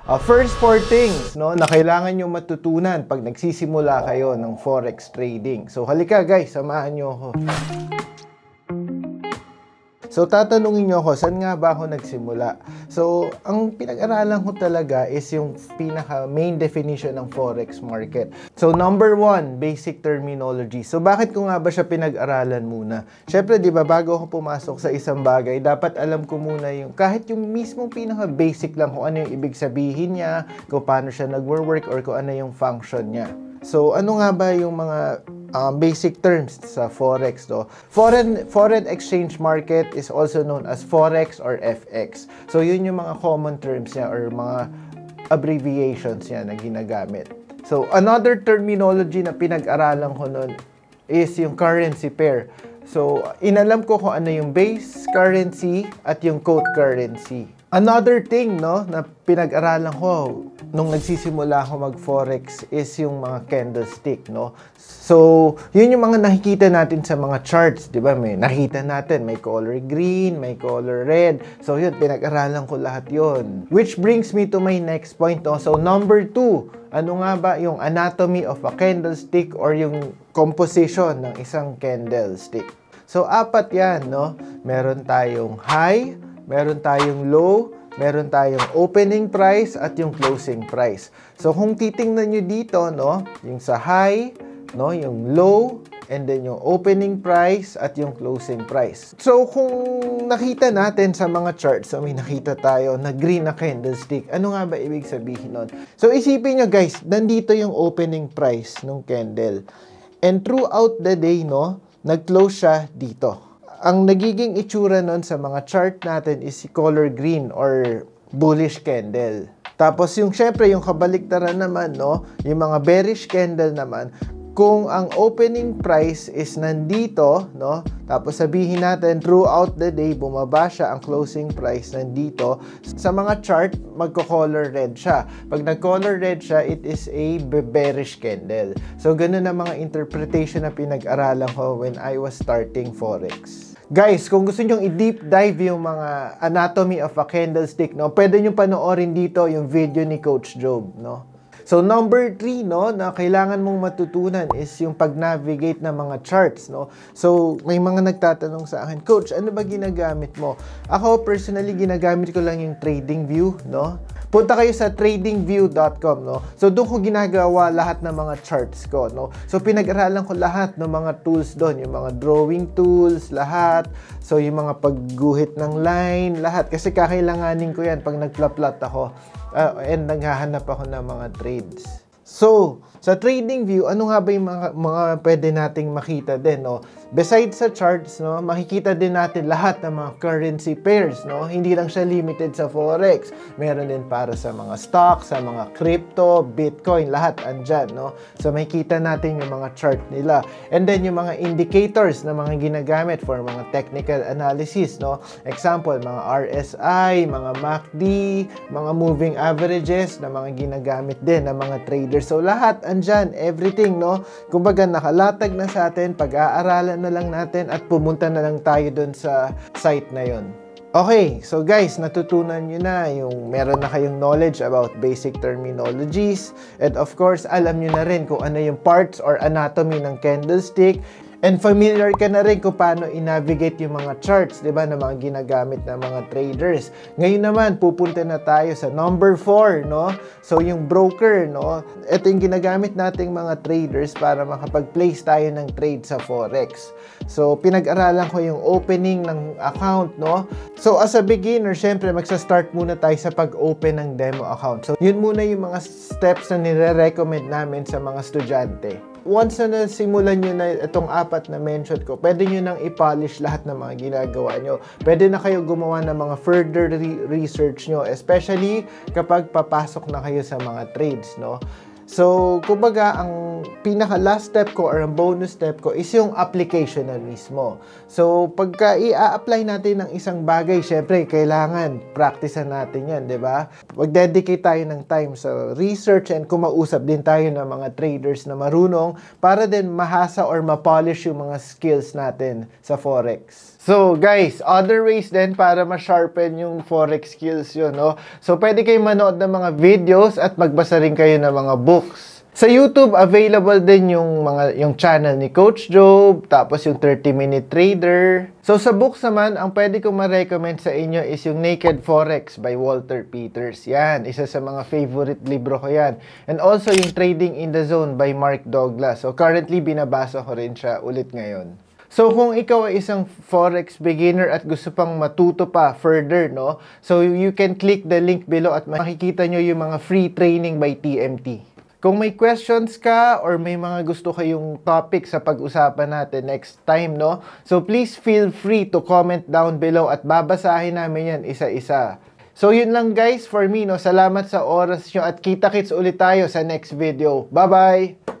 First four things, no, na kailangan nyo matutunan pag nagsisimula kayo ng forex trading. So halika guys, samahan nyo ako. So tatanungin nyo ako, saan nga ba ako nagsimula? So ang pinag-aralan ko talaga is yung pinaka main definition ng forex market. So number one, basic terminology. So bakit ko nga ba siya pinag-aralan muna? Syempre, di ba, bago ako pumasok sa isang bagay, dapat alam ko muna yung kahit yung mismong pinaka basic lang kung ano yung ibig sabihin niya, kung paano siya nagwo-work or kung ano yung function niya. So ano nga ba yung mga basic terms sa forex, no? Foreign exchange market is also known as forex or FX. So yun yung mga common terms niya or mga abbreviations niya na ginagamit. So another terminology na pinag-aralan ko nun is yung currency pair. So inalam ko kung ano yung base currency at yung quote currency. Another thing, no, na pinag-aralan ko nung nagsisimula ako mag-forex is yung mga candlestick, no. So, yun yung mga nakikita natin sa mga charts, di ba? May nakita natin, may color green, may color red. So, yun, pinag-aralan ko lahat yun. Which brings me to my next point, no. So, number 2, ano nga ba yung anatomy of a candlestick or yung composition ng isang candlestick? So, 4 yan, no. Meron tayong high, meron tayong low, meron tayong opening price at yung closing price. So kung titingnan nyo dito, no, yung sa high, no, yung low, and then yung opening price at yung closing price. So kung nakita natin sa mga charts, so may nakita tayo na green na candlestick. Ano nga ba ibig sabihin nun? So isipin nyo guys, nandito yung opening price ng candle. And throughout the day, no, nag-close siya dito. Ang nagiging itsura nun sa mga chart natin is si color green or bullish candle. Tapos yung syempre yung kabaliktaran naman, no, yung mga bearish candle naman, kung ang opening price is nandito, no, tapos sabihin natin throughout the day bumaba siya, ang closing price nandito, sa mga chart magko-color red siya. Pag nag-color red siya, it is a bearish candle. So ganun ang mga interpretation na pinag-aralan ko when I was starting forex. Guys, kung gusto nyo i-deep dive yung mga anatomy of a candlestick, no, pwede nyo panoorin dito yung video ni Coach Job, no. So number 3, no, na kailangan mong matutunan is yung pag-navigate ng mga charts, no. So may mga nagtatanong sa akin, Coach, ano ba ginagamit mo? Ako personally ginagamit ko lang yung TradingView, no. Punta kayo sa tradingview.com, no. So doon ko ginagawa lahat ng mga charts ko, no. So pinag-aralan ko lahat ng mga tools doon, yung mga drawing tools, lahat. So yung mga pagguhit ng line, lahat kasi kakailanganin ko 'yan pag nagpla-plot ako. And naghahanap ako ng mga trades. So, sa TradingView, ano nga ba yung mga pwede nating makita din, no? Besides sa charts, no, makikita din natin lahat ng mga currency pairs, no? Hindi lang siya limited sa forex. Meron din para sa mga stocks, sa mga crypto, bitcoin, lahat andyan, no? So, makikita natin yung mga chart nila. And then, yung mga indicators na mga ginagamit for mga technical analysis, no? Example, mga RSI, mga MACD, mga moving averages na mga ginagamit din ng mga traders. So, lahat andyan, everything, no? Kumbaga, nakalatag na sa atin, pag-aaralan na lang natin at pumunta na lang tayo dun sa site na yon. Okay, so guys, natutunan nyo na yung meron na kayong knowledge about basic terminologies, and of course, alam nyo na rin kung ano yung parts or anatomy ng candlestick. And familiar ka na rin kung paano i-navigate yung mga charts, di ba, na mga ginagamit ng mga traders. Ngayon naman, pupunta na tayo sa number 4, no? So, yung broker, no? Ito yung ginagamit nating mga traders para makapag-place tayo ng trade sa forex. So, pinag-aralan ko yung opening ng account, no? So, as a beginner, syempre, magsa-start muna tayo sa pag-open ng demo account. So, yun muna yung mga steps na nire-recommend namin sa mga estudyante. Once na nasimulan nyo na itong 4 na mention ko, pwede nyo nang i-polish lahat ng mga ginagawa nyo. Pwede na kayo gumawa ng mga further research nyo, especially kapag papasok na kayo sa mga trades, no? So, kumbaga, ang pinaka last step ko or ang bonus step ko is yung application na mismo. So, pagka i-apply natin ng isang bagay, syempre, kailangan practicean natin yan, di ba? Mag-dedicate tayo ng time sa research and kumausap din tayo ng mga traders na marunong para din mahasa or ma-polish yung mga skills natin sa Forex. So, guys, other ways din para ma-sharpen yung Forex skills yun, no? So, pwede kayo manood ng mga videos at magbasa rin kayo ng mga books. Sa YouTube, available din yung channel ni Coach Job, tapos yung 30-Minute Trader. So, sa books naman, ang pwede kong ma-recommend sa inyo is yung Naked Forex by Walter Peters. Yan, isa sa mga favorite libro ko yan. And also, yung Trading in the Zone by Mark Douglas. So, currently, binabasa ko rin siya ulit ngayon. So, kung ikaw ay isang Forex beginner at gusto pang matuto pa further, no? So, you can click the link below at makikita nyo yung mga free training by TMT. Kung may questions ka or may mga gusto kayong topic sa pag-usapan natin next time, no? So, please feel free to comment down below at babasahin namin yan isa-isa. So, yun lang guys for me, no? Salamat sa oras nyo at kita-kits ulit tayo sa next video. Bye-bye!